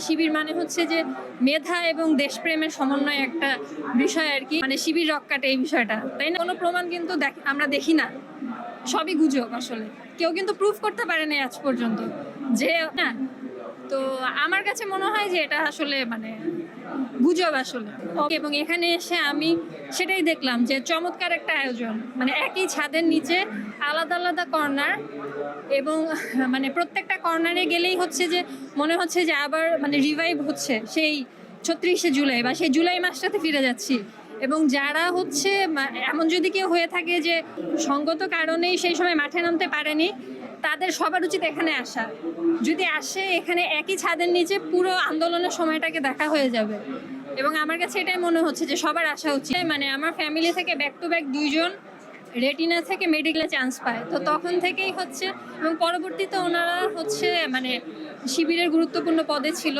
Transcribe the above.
শিবির মানে হচ্ছে যে মেধা এবং দেশপ্রেমের সমন্বয় একটা বিষয় আর কি, মানে শিবির রক্ষাটা এই বিষয়টা, তাই না? কোনো প্রমাণ কিন্তু আমরা দেখি না, সবই গুজব আসলে। কেউ কিন্তু প্রুফ করতে পারে না আজ পর্যন্ত যে না। তো আমার কাছে মনে হয় যে এটা আসলে মানে গুজব আসলে। এবং এখানে এসে আমি সেটাই দেখলাম যে চমৎকার একটা আয়োজন, মানে একই ছাদের নিচে আলাদা আলাদা কর্নার, এবং মানে প্রত্যেকটা কর্নারে গেলেই হচ্ছে যে মনে হচ্ছে যে আবার মানে রিভাইভ হচ্ছে সেই ৩৬শে জুলাই বা সেই জুলাই মাসটাতে ফিরে যাচ্ছি। এবং যারা হচ্ছে এমন যদি কেউ হয়ে থাকে যে সঙ্গত কারণেই সেই সময় মাঠে নামতে পারেনি, তাদের সবার উচিত এখানে আসা। যদি আসে এখানে একই ছাদের নিচে পুরো আন্দোলনের সময়টাকে দেখা হয়ে যাবে। এবং আমার কাছে এটাই মনে হচ্ছে যে সবার আসা উচিত। মানে আমার ফ্যামিলি থেকে ব্যাক টু ব্যাক 2 জন রেটিনা থেকে মেডিকেলে চান্স পায়, তো তখন থেকেই হচ্ছে, এবং পরবর্তীতে ওনারা হচ্ছে মানে শিবিরের গুরুত্বপূর্ণ পদে ছিল।